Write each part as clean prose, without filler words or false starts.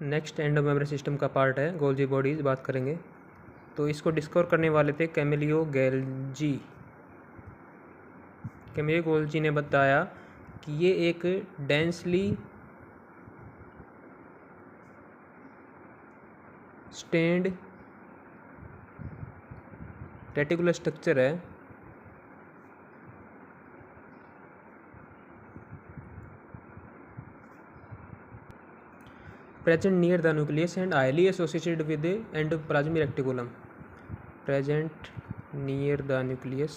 Next endo membrane system का part है Golgi bodies बात करेंगे। तो इसको डिस्कवर करने वाले थे कैमिलियो गोल्जी। कैमिलियो गोल्जी ने बताया कि ये एक डेंसली स्टेन्ड रेटिकुलर स्ट्रक्चर है present near the nucleus and highly associated with the endoplasmic reticulum. Present near the nucleus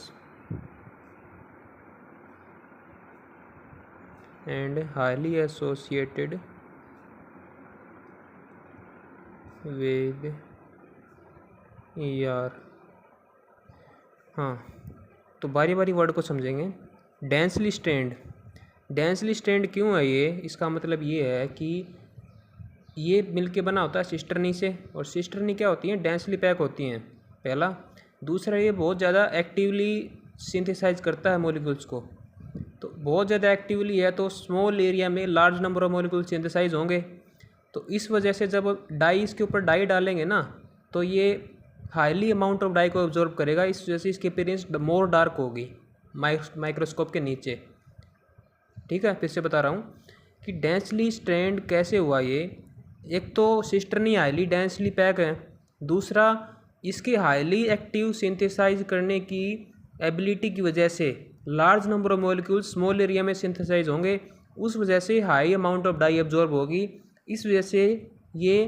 and highly associated with ER। हाँ, तो बारी बारी वर्ड को समझेंगे। डेंसली स्ट्रेंड, डेंसली स्ट्रेंड क्यों है ये? इसका मतलब ये है कि ये मिलके बना होता है सिस्टर्नी से, और सिस्टर्नी क्या होती हैं? डेंसली पैक होती हैं, पहला। दूसरा, ये बहुत ज़्यादा एक्टिवली सिंथेसाइज करता है मॉलिक्यूल्स को। तो बहुत ज़्यादा एक्टिवली है तो स्मॉल एरिया में large number of molecule synthesize होंगे। तो इस वजह से जब डाई इसके ऊपर डाई डालेंगे ना, तो ये हाईली अमाउंट ऑफ डाई को ऑब्जॉर्व करेगा। इस वजह से इसकी अपीयरेंस मोर डार्क होगी माइक्रोस्कोप के नीचे। ठीक है, फिर से बता रहा हूँ कि डेंसली स्ट्रेंड कैसे हुआ ये। एक तो सिस्टर्नी हाईली डेंसली पैक है, दूसरा इसके हाईली एक्टिव सिंथेसाइज करने की एबिलिटी की वजह से large number of molecule small area में सिंथेसाइज होंगे, उस वजह से high amount of dye absorb होगी। इस वजह से ये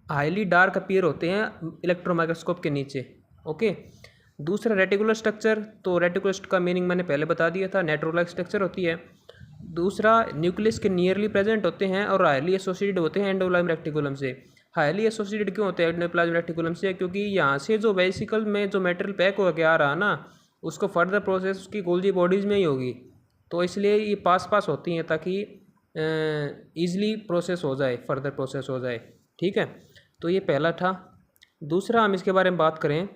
हाईली डार्क अपीयर होते हैं इलेक्ट्रॉन माइक्रोस्कोप के नीचे। ओके, दूसरा रेटिकुलर स्ट्रक्चर। तो रेटिकुलर का मीनिंग मैंने पहले बता दिया था, नेटवर्क लाइक स्ट्रक्चर होती है। दूसरा, न्यूक्लियस के नियरली प्रेजेंट होते हैं और हाईली एसोसिएटेड होते हैं एंडोप्लाज्मिक रेटिकुलम से। हाईली एसोसिएटेड क्यों होते हैं एंडोप्लाज्मिक रेटिकुलम से? क्योंकि यहाँ से जो वेसिकल में जो मटेरियल पैक होकर आ रहा ना, उसको फर्दर प्रोसेस उसकी गोल्जी बॉडीज़ में ही होगी। तो इसलिए ये पास होती हैं ताकि ईजिली प्रोसेस हो जाए, फर्दर प्रोसेस हो जाए। ठीक है, तो ये पहला था। दूसरा, हम इसके बारे में बात करें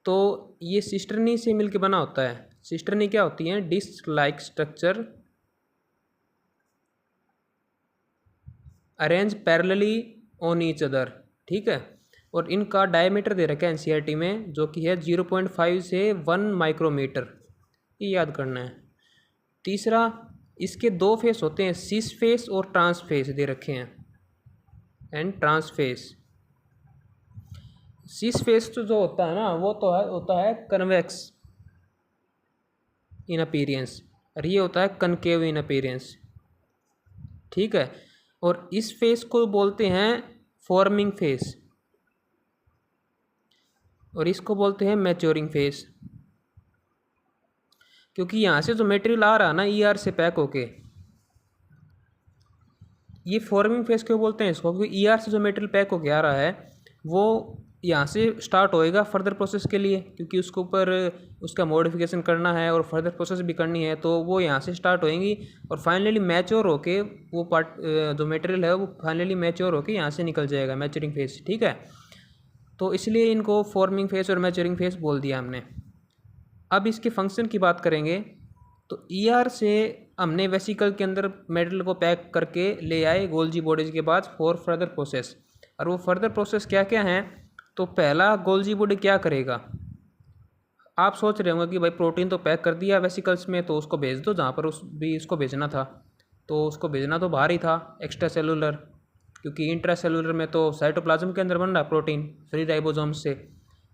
तो ये सिस्टर्नी से मिलकर बना होता है। सिस्टर्नी क्या होती है? Disc like structure arrange parallelly on each other. ठीक है, और इनका डायमीटर दे रखा है एनसीईआरटी में, जो कि है 0.5 से 1 माइक्रोमीटर। ये याद करना है। तीसरा, इसके दो फेस होते हैं, सिस फेस और ट्रांस फेस दे रखे हैं, and trans face. Cis face तो जो होता है ना, वो तो होता है कन्वेक्स इन अपीयरेंस, और ये होता है कनकेव इन अपीयरेंस। ठीक है, और इस फेस को बोलते हैं फॉर्मिंग फेस, और इसको बोलते हैं मैच्योरिंग फेस। क्योंकि यहाँ से जो मटेरियल आ रहा है ना ईआर से पैक होके, ये फॉर्मिंग फेस क्यों बोलते हैं इसको? क्योंकि ईआर से जो मटेरियल पैक होके आ रहा है वो यहाँ से स्टार्ट होएगा फर्दर प्रोसेस के लिए, क्योंकि उसके ऊपर उसका मॉडिफिकेशन करना है और फर्दर प्रोसेस भी करनी है, तो वो यहाँ से स्टार्ट होएंगी और फाइनली मैच्योर होके वो पार्ट जो मटेरियल है वो फाइनली मैच्योर होके यहाँ से निकल जाएगा, मैच्योरिंग फेस। ठीक है, तो इसलिए इनको फॉर्मिंग फेस और मैच्योरिंग फेस बोल दिया हमने। अब इसके फंक्शन की बात करेंगे तो ईआर से हमने वेसिकल के अंदर मेटल को पैक करके ले आए गोल्जी बॉडीज के पास फॉर फर्दर प्रोसेस। और वो फर्दर प्रोसेस क्या क्या हैं? तो पहला, गोल्जी बॉडी क्या करेगा? आप सोच रहे होंगे कि भाई प्रोटीन तो पैक कर दिया वेसिकल्स में, तो उसको भेज दो जहाँ पर उसको भेजना था। तो उसको भेजना तो बाहर ही था, एक्स्ट्रा सेलुलर, क्योंकि इंट्रा सेलुलर में तो साइटोप्लाज्म के अंदर बन रहा प्रोटीन फ्री राइबोसोम्स से।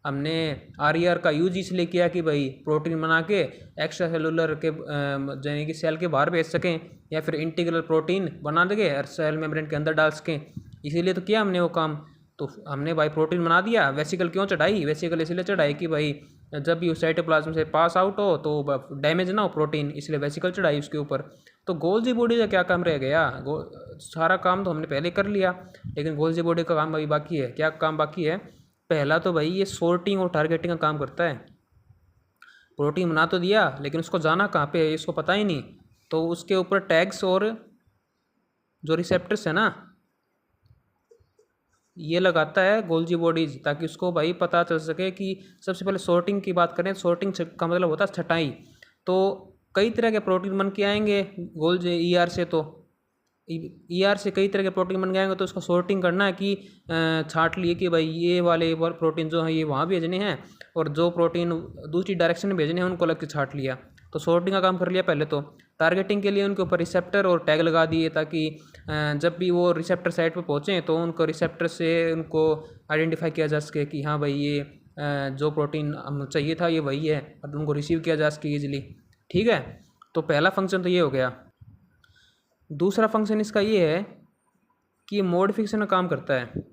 हमने आर का यूज इसलिए किया कि भाई प्रोटीन बना के एक्स्ट्रा सेलुलर के यानी कि सेल के बाहर भेज सकें, या फिर इंटीग्रल प्रोटीन बना देंगे और सेल मेम्ब्रेन के अंदर डाल सकें। इसीलिए तो किया हमने वो काम। तो हमने भाई प्रोटीन बना दिया। वेसिकल क्यों चढ़ाई? वेसिकल इसलिए चढ़ाई कि भाई जब भी उस साइटोप्लाज्म से पास आउट हो तो डैमेज ना हो प्रोटीन, इसलिए वेसिकल चढ़ाई उसके ऊपर। तो गोल्जी बॉडी का क्या काम रह गया? सारा काम तो हमने पहले कर लिया, लेकिन गोल्जी बॉडी का काम अभी बाकी है। क्या काम बाकी है? पहला तो भाई ये सॉर्टिंग और टारगेटिंग का काम करता है। प्रोटीन बना तो दिया, लेकिन उसको जाना कहाँ पे है इसको पता ही नहीं। तो उसके ऊपर टैग्स और जो रिसेप्टर्स है ना, ये लगाता है गोल्जी बॉडीज, ताकि उसको भाई पता चल सके कि सबसे पहले सॉर्टिंग की बात करें, सॉर्टिंग का मतलब होता है छटाई। तो कई तरह के प्रोटीन बन के आएंगे गोल्जी ईआर से। तो ER से कई तरह के प्रोटीन बन जाएंगे, तो उसको सॉर्टिंग करना है कि छांट लिए कि भाई ये वाले प्रोटीन जो हैं ये वहाँ भेजने हैं, और जो प्रोटीन दूसरी डायरेक्शन में भेजने हैं उनको अलग से छांट लिया। तो सॉर्टिंग का काम कर लिया पहले। तो टारगेटिंग के लिए उनके ऊपर रिसेप्टर और टैग लगा दिए, ताकि जब भी वो रिसेप्टर साइट पर पहुँचें तो उनको रिसेप्टर से उनको आइडेंटिफाई किया जा सके कि हाँ भाई ये जो प्रोटीन हम चाहिए था ये वही है, और उनको रिसीव किया जा सके ईजिली। ठीक है, तो पहला फंक्शन तो ये हो गया। दूसरा फंक्शन इसका ये है कि मॉडिफिकेशन का काम करता है।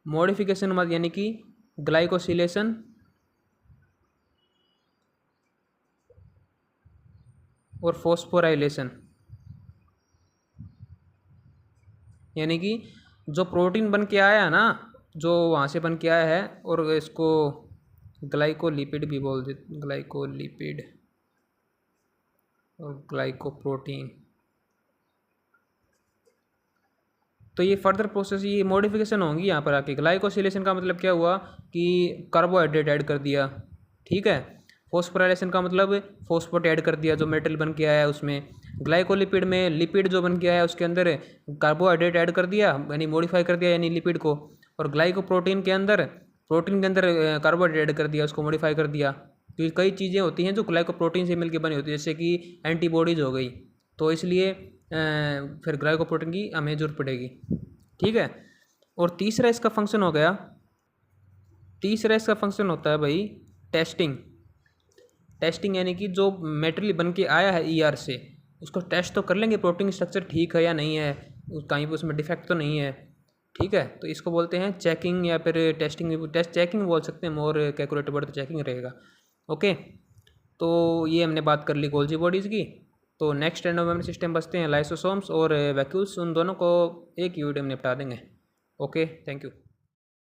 मॉडिफिकेशन यानी कि ग्लाइकोसिलेशन और फॉस्फोराइलेशन, यानी कि जो प्रोटीन बन के आया है ना, जो वहाँ से बन के आया है, और इसको ग्लाइकोलिपिड भी बोल दे, ग्लाइकोलिपिड और ग्लाइकोप्रोटीन। तो ये फर्दर प्रोसेस, ये मॉडिफिकेशन होंगी यहाँ पर आके। ग्लाइकोसिलेशन का मतलब क्या हुआ कि कार्बोहाइड्रेट ऐड कर दिया। ठीक है, फॉस्फोराइलेशन का मतलब फॉस्फेट ऐड कर दिया जो मेटल बन के आया है उसमें। ग्लाइकोलिपिड में लिपिड जो बन के आया है उसके अंदर कार्बोहाइड्रेट ऐड कर दिया, यानी मॉडिफाई कर दिया यानी लिपिड को। और ग्लाइकोप्रोटीन के अंदर कार्बोहाइड्रेट ऐड कर दिया, उसको मॉडिफाई कर दिया। तो कई चीज़ें होती हैं जो ग्लाइकोप्रोटीन से मिलकर बनी होती है, जैसे कि एंटीबॉडीज हो गई, तो इसलिए फिर ग्लाइकोप्रोटीन की हमें जरूरत पड़ेगी। ठीक है, और तीसरा इसका फंक्शन हो गया, तीसरा इसका फंक्शन होता है भाई टेस्टिंग। टेस्टिंग यानी कि जो मेटेरियल बन के आया है ER से, उसको टेस्ट तो कर लेंगे प्रोटीन स्ट्रक्चर ठीक है या नहीं है, कहीं पर उसमें डिफेक्ट तो नहीं है। ठीक है, तो इसको बोलते हैं चेकिंग, या फिर टेस्टिंग, टेस्ट चेकिंग बोल सकते हैं, मोर कैलकुलेट वर्ड तो चेकिंग रहेगा। ओके, तो ये हमने बात कर ली गोल्जी बॉडीज़ की। तो नेक्स्ट एंडोमेम्ब्रेन सिस्टम बचते हैं लाइसोसोम्स और वैक्यूल्स, उन दोनों को एक ही वीडियो में निपटा देंगे। Okay, thank you.